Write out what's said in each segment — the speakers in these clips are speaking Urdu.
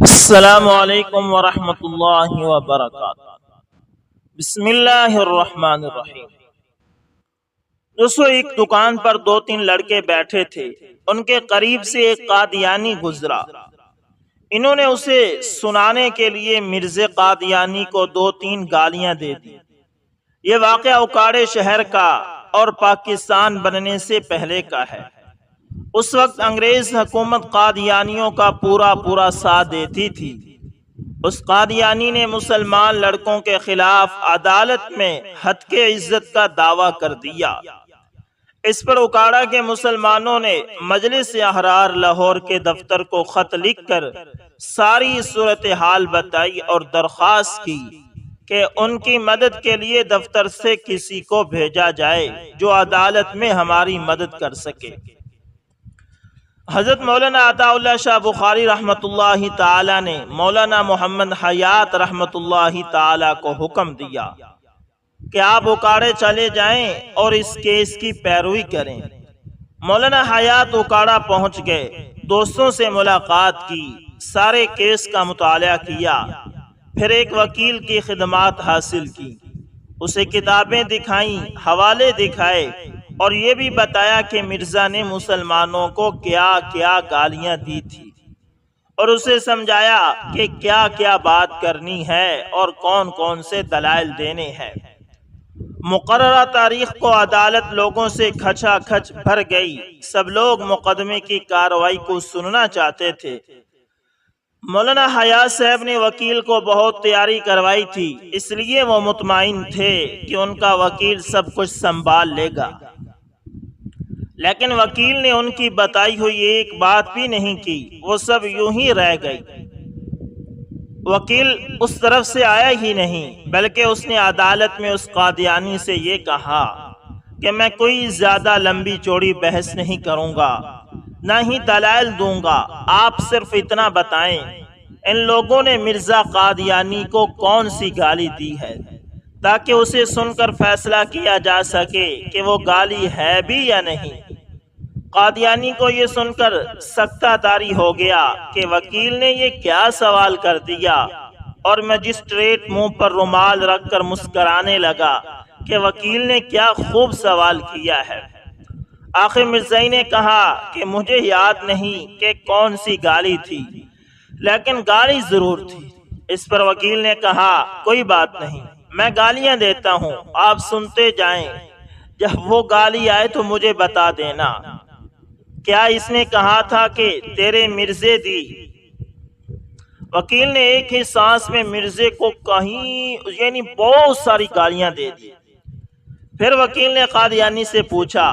السلام علیکم ورحمۃ اللہ وبرکاتہ۔ بسم اللہ الرحمن الرحیم۔ دوستو، ایک دکان پر دو تین لڑکے بیٹھے تھے۔ ان کے قریب سے ایک قادیانی گزرا۔ انہوں نے اسے سنانے کے لیے مرزا قادیانی کو دو تین گالیاں دے دی۔ یہ واقعہ اکاڑے شہر کا اور پاکستان بننے سے پہلے کا ہے۔ اس وقت انگریز حکومت قادیانیوں کا پورا ساتھ دیتی تھی۔ اس قادیانی نے مسلمان لڑکوں کے خلاف عدالت میں ہتک عزت کا دعویٰ کر دیا۔ اس پر اکاڑا کے مسلمانوں نے مجلس احرار لاہور کے دفتر کو خط لکھ کر ساری صورتحال بتائی اور درخواست کی کہ ان کی مدد کے لیے دفتر سے کسی کو بھیجا جائے جو عدالت میں ہماری مدد کر سکے۔ حضرت مولانا عطا اللہ شاہ بخاری رحمۃ اللہ تعالی نے مولانا محمد حیات رحمۃ اللہ تعالی کو حکم دیا کہ آپ اکاڑے چلے جائیں اور اس کیس کی پیروی کریں۔ مولانا حیات اکاڑا پہنچ گئے، دوستوں سے ملاقات کی، سارے کیس کا مطالعہ کیا، پھر ایک وکیل کی خدمات حاصل کی، اسے کتابیں دکھائیں، حوالے دکھائے اور یہ بھی بتایا کہ مرزا نے مسلمانوں کو کیا کیا گالیاں دی تھی، اور اسے سمجھایا کہ کیا کیا بات کرنی ہے اور کون کون سے دلائل دینے ہیں۔ مقررہ تاریخ کو عدالت لوگوں سے کھچا کھچ بھر گئی۔ سب لوگ مقدمے کی کارروائی کو سننا چاہتے تھے۔ مولانا حیات صاحب نے وکیل کو بہت تیاری کروائی تھی، اس لیے وہ مطمئن تھے کہ ان کا وکیل سب کچھ سنبھال لے گا، لیکن وکیل نے ان کی بتائی ہوئی ایک بات بھی نہیں کی، وہ سب یوں ہی رہ گئی۔ وکیل اس طرف سے آیا ہی نہیں، بلکہ اس نے عدالت میں اس قادیانی سے یہ کہا کہ میں کوئی زیادہ لمبی چوڑی بحث نہیں کروں گا، نہ ہی دلائل دوں گا، آپ صرف اتنا بتائیں ان لوگوں نے مرزا قادیانی کو کون سی گالی دی ہے، تاکہ اسے سن کر فیصلہ کیا جا سکے کہ وہ گالی ہے بھی یا نہیں۔ قادیانی کو یہ سن کر سکتہ طاری ہو گیا کہ وکیل نے یہ کیا سوال کر دیا، اور مجسٹریٹ منہ پر رومال رکھ کر مسکرانے لگا کہ وکیل نے کیا خوب سوال کیا ہے۔ آخر مرزائی نے کہا کہ مجھے یاد نہیں کہ کون سی گالی تھی، لیکن گالی ضرور تھی۔ اس پر وکیل نے کہا کوئی بات نہیں، میں گالیاں دیتا ہوں، آپ سنتے جائیں، جب وہ گالی آئے تو مجھے بتا دینا۔ کیا اس نے کہا تھا کہ تیرے مرزے دی؟ وکیل نے ایک ہی سانس میں مرزے کو بہت ساری گالیاں دے دی۔ پھر وکیل نے قادیانی سے پوچھا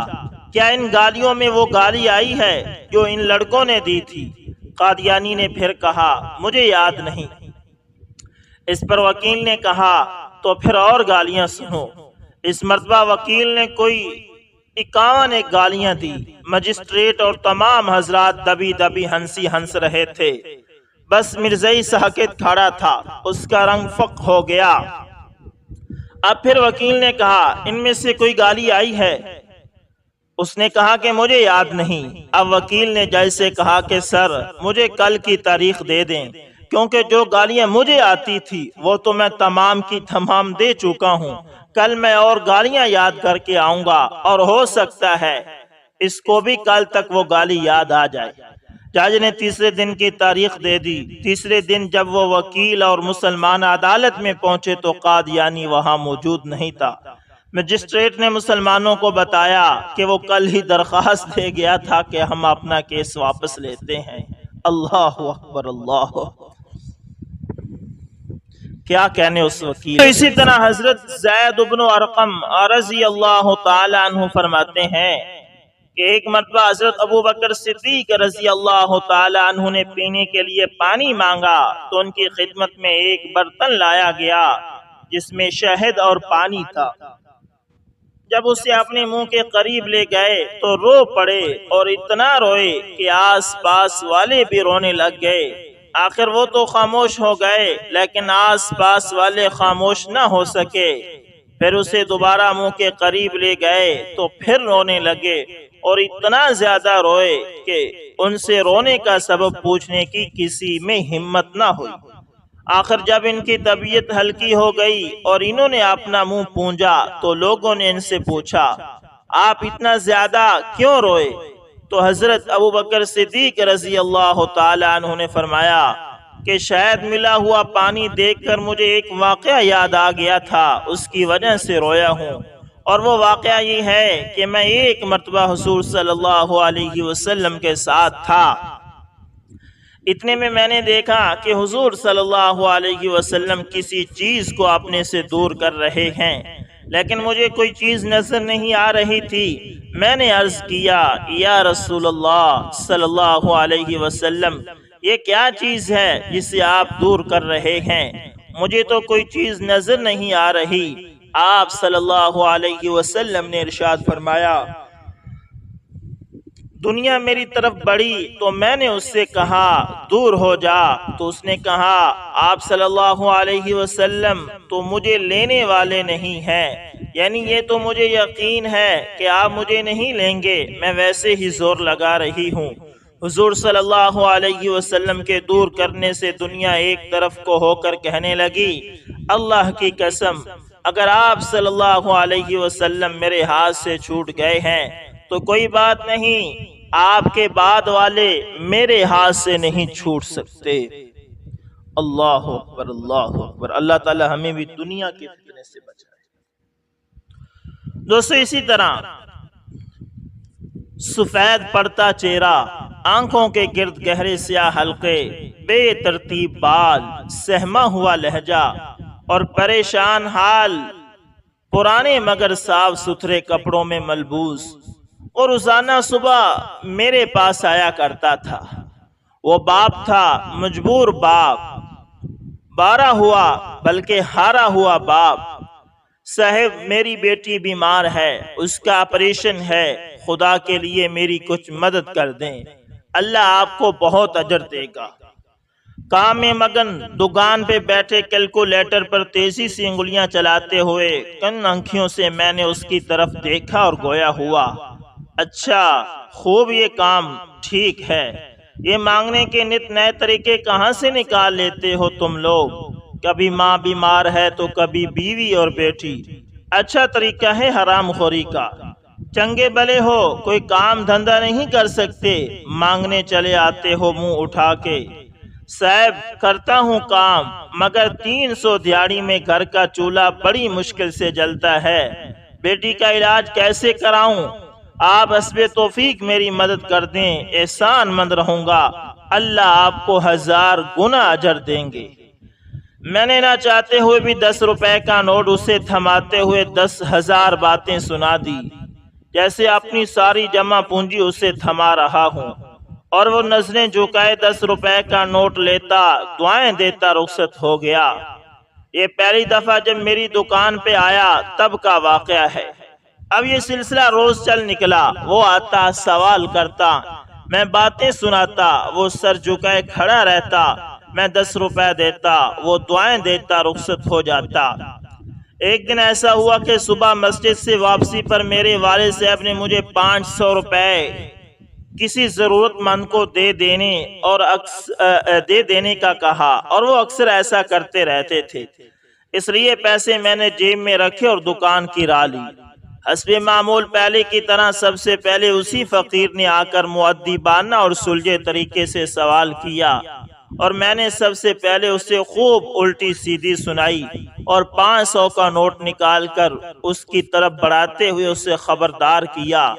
کیا ان گالیوں میں وہ گالی آئی ہے جو ان لڑکوں نے دی تھی؟ قادیانی نے پھر کہا مجھے یاد نہیں۔ اس پر وکیل نے کہا تو پھر اور گالیاں سنو۔ اس مرتبہ وکیل نے کوئی 51 گالیاں دی۔ مجسٹریٹ اور تمام حضرات دبی دبی ہنسی ہنس رہے تھے، بس مرزائی ساکت کھڑا تھا، اس کا رنگ فق ہو گیا۔ اب پھر وکیل نے کہا ان میں سے کوئی گالی آئی ہے؟ اس نے کہا کہ مجھے یاد نہیں۔ اب وکیل نے جیسے کہا کہ سر مجھے کل کی تاریخ دے دیں، کیونکہ جو گالیاں مجھے آتی تھی وہ تو میں تمام کی تمام دے چکا ہوں، کل میں اور گالیاں یاد کر کے آؤں گا، اور ہو سکتا ہے اس کو بھی کل تک وہ گالی یاد آ جائے۔ جج نے تیسرے دن کی تاریخ دے دی۔ تیسرے دن جب وہ وکیل اور مسلمان عدالت میں پہنچے تو قادیانی وہاں موجود نہیں تھا۔ مجسٹریٹ نے مسلمانوں کو بتایا کہ وہ کل ہی درخواست دے گیا تھا کہ ہم اپنا کیس واپس لیتے ہیں۔ اللہ اکبر، اللہ کیا کہنے اس وکیل۔ تو اسی طرح حضرت زید بن ارقم رضی اللہ تعالی عنہ فرماتے ہیں کہ ایک مرتبہ حضرت ابو بکر صدیق رضی اللہ تعالی عنہ نے پینے کے لیے پانی مانگا تو ان کی خدمت میں ایک برتن لایا گیا جس میں شہد اور پانی تھا۔ جب اسے اپنے منہ کے قریب لے گئے تو رو پڑے، اور اتنا روئے کہ آس پاس والے بھی رونے لگ گئے۔ آخر وہ تو خاموش ہو گئے، لیکن آس پاس والے خاموش نہ ہو سکے۔ پھر اسے دوبارہ منہ کے قریب لے گئے تو پھر رونے لگے۔ اور اتنا زیادہ روئے کہ ان سے رونے کا سبب پوچھنے کی کسی میں ہمت نہ ہوئی۔ آخر جب ان کی طبیعت ہلکی ہو گئی اور انہوں نے اپنا منہ پونجا تو لوگوں نے ان سے پوچھا، آپ اتنا زیادہ کیوں روئے؟ تو حضرت ابوبکر صدیق رضی اللہ تعالی عنہ نے فرمایا کہ شاید ملا ہوا پانی دیکھ کر مجھے ایک واقعہ یاد آ گیا تھا، اس کی وجہ سے رویا ہوں، اور وہ واقعہ یہ ہے کہ میں ایک مرتبہ حضور صلی اللہ علیہ وسلم کے ساتھ تھا۔ اتنے میں نے دیکھا کہ حضور صلی اللہ علیہ وسلم کسی چیز کو اپنے سے دور کر رہے ہیں، لیکن مجھے کوئی چیز نظر نہیں آ رہی تھی۔ میں نے عرض کیا، یا رسول اللہ صلی اللہ علیہ وسلم، یہ کیا چیز ہے جسے آپ دور کر رہے ہیں؟ مجھے تو کوئی چیز نظر نہیں آ رہی۔ آپ صلی اللہ علیہ وسلم نے ارشاد فرمایا، دنیا میری طرف بڑھی تو میں نے اس سے کہا دور ہو جا، تو اس نے کہا، آپ صلی اللہ علیہ وسلم تو مجھے لینے والے نہیں ہیں، یعنی یہ تو مجھے یقین ہے کہ آپ مجھے نہیں لیں گے، میں ویسے ہی زور لگا رہی ہوں۔ حضور صلی اللہ علیہ وسلم کے دور کرنے سے دنیا ایک طرف کو ہو کر کہنے لگی، اللہ کی قسم، اگر آپ صلی اللہ علیہ وسلم میرے ہاتھ سے چھوٹ گئے ہیں تو کوئی بات نہیں، آپ کے بعد والے میرے ہاتھ سے نہیں چھوٹ سکتے۔ اللہ اکبر، اللہ اکبر۔ اللہ تعالی ہمیں بھی دنیا کے فتنے سے بچائے۔ دوستو، اسی طرح سفید پڑتا چہرہ، آنکھوں کے گرد گہرے سیاہ حلقے، بے ترتیب بال، سہما ہوا لہجہ اور پریشان حال، پرانے مگر صاف ستھرے کپڑوں میں ملبوس، اور روزانہ صبح میرے پاس آیا کرتا تھا۔ وہ باپ تھا، مجبور باپ، بارا ہوا بلکہ ہارا ہوا باپ۔ صاحب، میری بیٹی بیمار ہے، اس کا آپریشن ہے، خدا کے لیے میری کچھ مدد کر دیں، اللہ آپ کو بہت اجر دے گا۔ کام میں مگن دکان پہ بیٹھے کیلکولیٹر پر تیزی سے انگلیاں چلاتے ہوئے کن آنکھیوں سے میں نے اس کی طرف دیکھا اور گویا ہوا، اچھا خوب، یہ کام ٹھیک ہے، یہ مانگنے کے نت نئے طریقے کہاں سے نکال لیتے ہو تم لوگ؟ کبھی ماں بیمار ہے تو کبھی بیوی اور بیٹی، اچھا طریقہ ہے حرام خوری کا۔ چنگے بلے ہو، کوئی کام دھندہ نہیں کر سکتے، مانگنے چلے آتے ہو منہ اٹھا کے۔ صاحب، کرتا ہوں کام، مگر 300 دیہڑی میں گھر کا چولہا بڑی مشکل سے جلتا ہے، بیٹی کا علاج کیسے کراؤں؟ آپ حسب توفیق میری مدد کر دیں، احسان مند رہوں گا، اللہ آپ کو 1000 گنا اجر دیں گے۔ میں نے نہ چاہتے ہوئے بھی 10 روپے کا نوٹ اسے تھماتے ہوئے 10,000 باتیں سنا دی، جیسے اپنی ساری جمع پونجی اسے تھما رہا ہوں، اور وہ نظریں جھکائے 10 روپے کا نوٹ لیتا، دعائیں دیتا رخصت ہو گیا۔ یہ پہلی دفعہ جب میری دکان پہ آیا تب کا واقعہ ہے۔ اب یہ سلسلہ روز چل نکلا، وہ آتا، سوال کرتا، میں باتیں سناتا، وہ سر جھکائے کھڑا رہتا، میں 10 روپے دیتا، وہ دعائیں دیتا، رخصت ہو جاتا۔ ایک دن ایسا ہوا کہ صبح مسجد سے واپسی پر میرے والد صاحب نے مجھے 500 روپے کسی ضرورت مند کو دے دینے کا کہا، اور وہ اکثر ایسا کرتے رہتے تھے، اس لیے پیسے میں نے جیب میں رکھے اور دکان کی راہ لی۔ حسب معمول پہلے کی طرح سب سے پہلے اسی فقیر نے آ کر مؤدبانہ اور سلجھے طریقے سے سوال کیا، اور میں نے سب سے پہلے اسے خوب الٹی سیدھی سنائی اور 500 کا نوٹ نکال کر اس کی طرف بڑھاتے ہوئے اسے خبردار کیا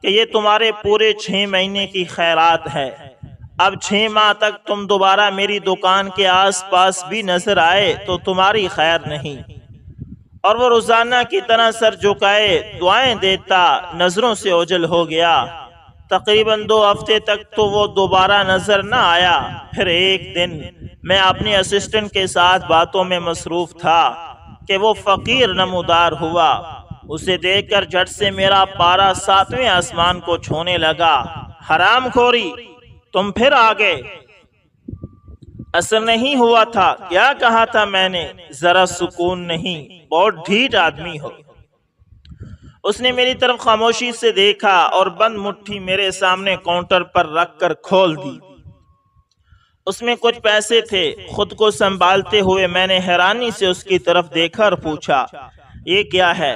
کہ یہ تمہارے پورے 6 مہینے کی خیرات ہے، اب 6 ماہ تک تم دوبارہ میری دکان کے آس پاس بھی نظر آئے تو تمہاری خیر نہیں۔ اور وہ روزانہ کی طرح سر جھکائے دعائیں دیتا نظروں سے اوجھل ہو گیا۔ تقریباً 2 ہفتے تک تو وہ دوبارہ نظر نہ آیا۔ پھر ایک دن میں اپنے اسسٹنٹ کے ساتھ باتوں میں مصروف تھا کہ وہ فقیر نمودار ہوا۔ اسے دیکھ کر جھٹ سے میرا پارا 7ویں آسمان کو چھونے لگا، حرام خوری، تم پھر آ گئے، اثر نہیں ہوا تھا، کیا کہا تھا میں نے، ذرا سکون نہیں، بہت ڈھیٹ آدمی ہو۔ اس نے میری طرف خاموشی سے دیکھا اور بند مٹھی میرے سامنے کاؤنٹر پر رکھ کر کھول دی۔ اس میں کچھ پیسے تھے۔ خود کو سنبھالتے ہوئے میں نے حیرانی سے اس کی طرف دیکھا اور پوچھا، یہ کیا ہے؟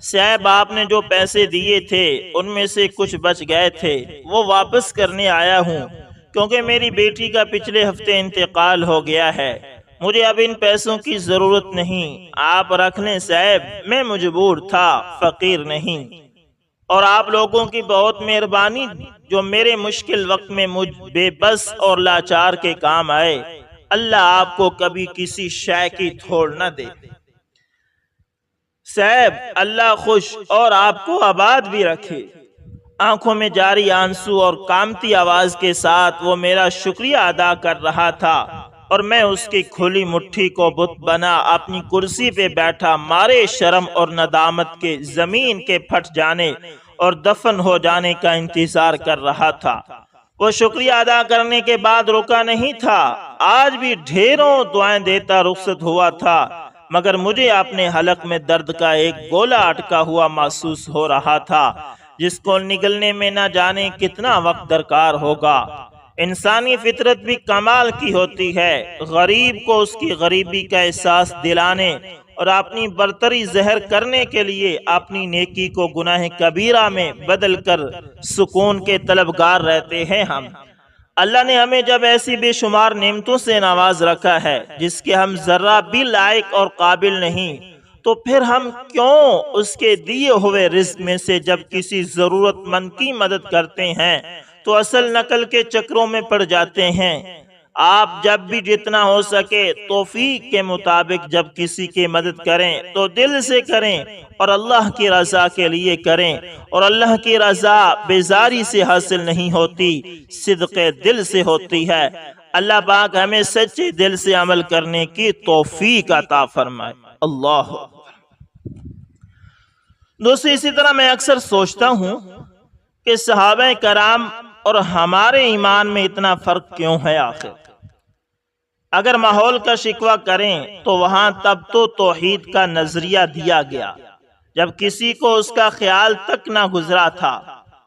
صاحب، آپ نے جو پیسے دیے تھے ان میں سے کچھ بچ گئے تھے، وہ واپس کرنے آیا ہوں کیونکہ میری بیٹی کا پچھلے ہفتے انتقال ہو گیا ہے۔ مجھے اب ان پیسوں کی ضرورت نہیں، آپ رکھ لیں صاحب، میں مجبور تھا، فقیر نہیں۔ اور آپ لوگوں کی بہت مہربانی جو میرے مشکل وقت میں مجھ بے بس اور لاچار کے کام آئے۔ اللہ آپ کو کبھی کسی شے کی تھوڑ نہ دے۔ صاحب، اللہ خوش اور آپ کو آباد بھی رکھے۔ آنکھوں میں جاری آنسو اور کامتی آواز کے ساتھ وہ میرا شکریہ ادا کر رہا تھا اور میں اس کی کھلی مٹھی کو بت بنا اپنی کرسی پہ بیٹھا مارے شرم اور ندامت کے زمین کے پھٹ جانے اور دفن ہو جانے کا انتظار کر رہا تھا۔ وہ شکریہ ادا کرنے کے بعد رکا نہیں تھا، آج بھی ڈھیروں دعائیں دیتا رخصت ہوا تھا، مگر مجھے اپنے حلق میں درد کا ایک گولا اٹکا ہوا محسوس ہو رہا تھا جس کو نگلنے میں نہ جانے کتنا وقت درکار ہوگا۔ انسانی فطرت بھی کمال کی ہوتی ہے، غریب کو اس کی غریبی کا احساس دلانے اور اپنی برتری ظاہر کرنے کے لیے اپنی نیکی کو گناہ کبیرہ میں بدل کر سکون کے طلبگار رہتے ہیں ہم۔ اللہ نے ہمیں جب ایسی بے شمار نعمتوں سے نواز رکھا ہے جس کے ہم ذرہ بھی لائق اور قابل نہیں، تو پھر ہم کیوں اس کے دیے ہوئے رزق میں سے جب کسی ضرورت مند کی مدد کرتے ہیں تو اصل نقل کے چکروں میں پڑ جاتے ہیں۔ آپ جب بھی جتنا ہو سکے توفیق کے مطابق جب کسی کی مدد کریں تو دل سے کریں اور اللہ کی رضا کے لیے کریں، اور اللہ کی رضا بیزاری سے حاصل نہیں ہوتی، صدق دل سے ہوتی ہے۔ اللہ پاک ہمیں سچے دل سے عمل کرنے کی توفیق عطا فرمائے۔ اللہ دوستو، اسی طرح میں اکثر سوچتا ہوں کہ صحابہ کرام اور ہمارے ایمان میں اتنا فرق کیوں ہے آخر؟ اگر ماحول کا شکوہ کریں تو وہاں تب تو توحید کا نظریہ دیا گیا جب کسی کو اس کا خیال تک نہ گزرا تھا،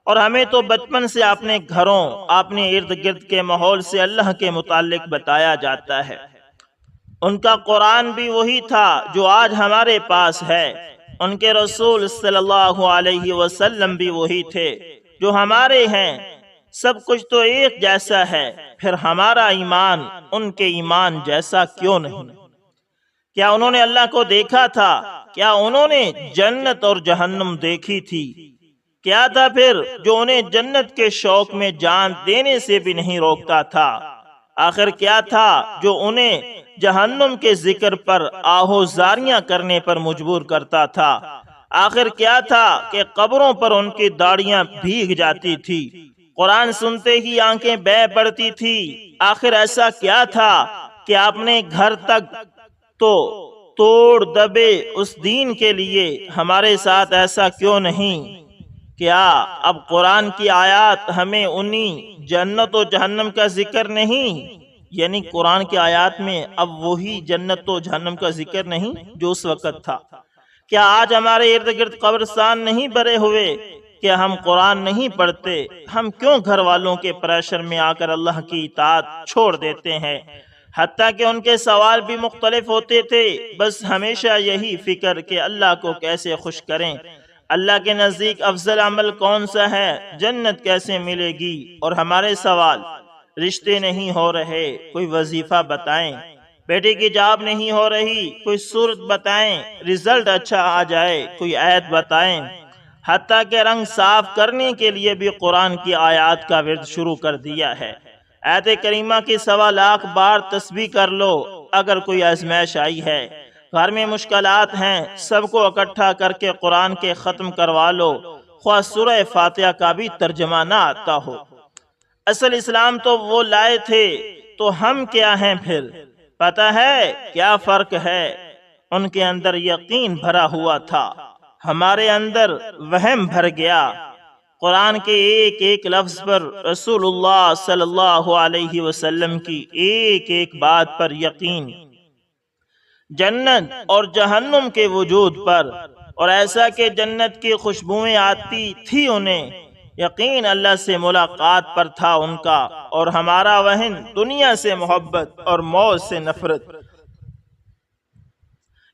اور ہمیں تو بچپن سے اپنے گھروں، اپنے ارد گرد کے ماحول سے اللہ کے متعلق بتایا جاتا ہے۔ ان کا قرآن بھی وہی تھا جو آج ہمارے پاس ہے، ان کے رسول صلی اللہ علیہ وسلم بھی وہی تھے جو ہمارے ہیں، سب کچھ تو ایک جیسا ہے، پھر ہمارا ایمان ان کے ایمان جیسا کیوں نہیں؟ کیا انہوں نے اللہ کو دیکھا تھا؟ کیا انہوں نے جنت اور جہنم دیکھی تھی؟ کیا تھا پھر جو انہیں جنت کے شوق میں جان دینے سے بھی نہیں روکتا تھا؟ آخر کیا تھا جو انہیں جہنم کے ذکر پر آہوزاریاں کرنے پر مجبور کرتا تھا؟ آخر کیا تھا کہ قبروں پر ان کی داڑیاں بھیگ جاتی تھی، قرآن سنتے ہی آنکھیں بہہ پڑتی تھی؟ آخر ایسا کیا تھا کہ اپنے گھر تک تو توڑ دبے اس دین کے لیے؟ ہمارے ساتھ ایسا کیوں نہیں؟ کیا اب قرآن کی آیات ہمیں انہی جنت و جہنم کا ذکر نہیں، یعنی قرآن کی آیات میں اب وہی جنت و جہنم کا ذکر نہیں جو اس وقت تھا؟ کیا آج ہمارے ارد گرد قبرستان نہیں بھرے ہوئے؟ کہ ہم قرآن نہیں پڑھتے؟ ہم کیوں گھر والوں کے پریشر میں آ کر اللہ کی اطاعت چھوڑ دیتے ہیں؟ حتیٰ کہ ان کے سوال بھی مختلف ہوتے تھے، بس ہمیشہ یہی فکر کہ اللہ کو کیسے خوش کریں، اللہ کے نزدیک افضل عمل کون سا ہے، جنت کیسے ملے گی؟ اور ہمارے سوال، رشتے نہیں ہو رہے، کوئی وظیفہ بتائیں، بیٹے کی جاب نہیں ہو رہی، کوئی صورت بتائیں، رزلٹ اچھا آ جائے، کوئی آیت بتائیں، حتیٰ کہ رنگ صاف کرنے کے لیے بھی قرآن کی آیات کا ورد شروع کر دیا ہے۔ آیت کریمہ کی 1.25 لاکھ بار تسبیح کر لو اگر کوئی آزمائش آئی ہے، گھر میں مشکلات ہیں، سب کو اکٹھا کر کے قرآن کے ختم کروا لو، خواہ سورہ فاتحہ کا بھی ترجمہ نہ آتا ہو۔ اصل اسلام تو وہ لائے تھے، تو ہم کیا ہیں پھر؟ پتہ ہے کیا فرق ہے؟ ان کے اندر یقین بھرا ہوا تھا، ہمارے اندر وہم بھر گیا۔ قرآن کے ایک ایک لفظ پر، رسول اللہ صلی اللہ علیہ وسلم کی ایک ایک بات پر یقین، جنت اور جہنم کے وجود پر، اور ایسا کہ جنت کی خوشبوئیں آتی تھی انہیں، یقین اللہ سے ملاقات پر تھا ان کا، اور ہمارا وہن دنیا سے محبت اور موت سے نفرت۔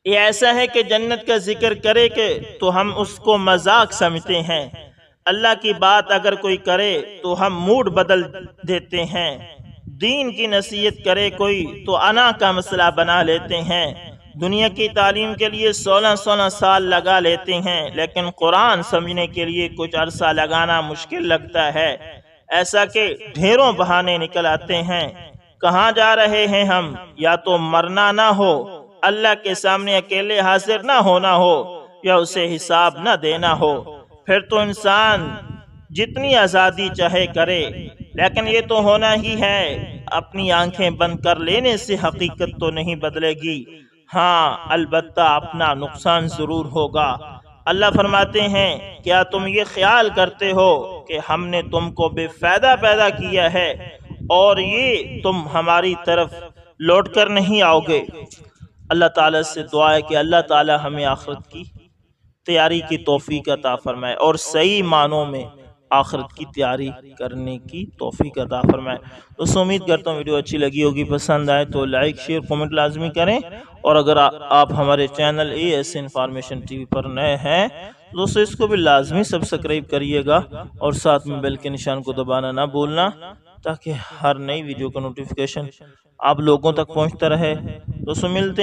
یہ ایسا ہے کہ جنت کا ذکر کرے کہ تو ہم اس کو مذاق سمجھتے ہیں، اللہ کی بات اگر کوئی کرے تو ہم موڈ بدل دیتے ہیں، دین کی نصیحت کرے کوئی تو انا کا مسئلہ بنا لیتے ہیں، دنیا کی تعلیم کے لیے 16 سال لگا لیتے ہیں، لیکن قرآن سمجھنے کے لیے کچھ عرصہ لگانا مشکل لگتا ہے، ایسا کہ ڈھیروں بہانے نکل آتے ہیں۔ کہاں جا رہے ہیں ہم؟ یا تو مرنا نہ ہو، اللہ کے سامنے اکیلے حاضر نہ ہونا ہو، یا اسے حساب نہ دینا ہو، پھر تو انسان جتنی آزادی چاہے کرے، لیکن یہ تو ہونا ہی ہے، اپنی آنکھیں بند کر لینے سے حقیقت تو نہیں بدلے گی، ہاں البتہ اپنا نقصان ضرور ہوگا۔ اللہ فرماتے ہیں، کیا تم یہ خیال کرتے ہو کہ ہم نے تم کو بے فائدہ پیدا کیا ہے اور یہ تم ہماری طرف لوٹ کر نہیں آؤ گے؟ اللہ تعالیٰ سے دعا ہے کہ اللہ تعالیٰ ہمیں آخرت کی تیاری کی توفیق عطا فرمائے اور صحیح معنوں میں آخرت کی تیاری کرنے کی توفیق عطا فرمائے۔ تو امید کرتا ہوں ویڈیو اچھی لگی ہوگی، پسند آئے تو لائک شیئر کمنٹ لازمی کریں، اور اگر آپ ہمارے چینل AS انفارمیشن TV پر نئے ہیں دوستو اس کو بھی لازمی سبسکرائب کریے گا، اور ساتھ میں بیل کے نشان کو دبانا نہ بھولنا، تاکہ ہر نئی ویڈیو کا نوٹیفیکیشن آپ لوگوں تک پہنچتا رہے۔ دوستو ملتے ہیں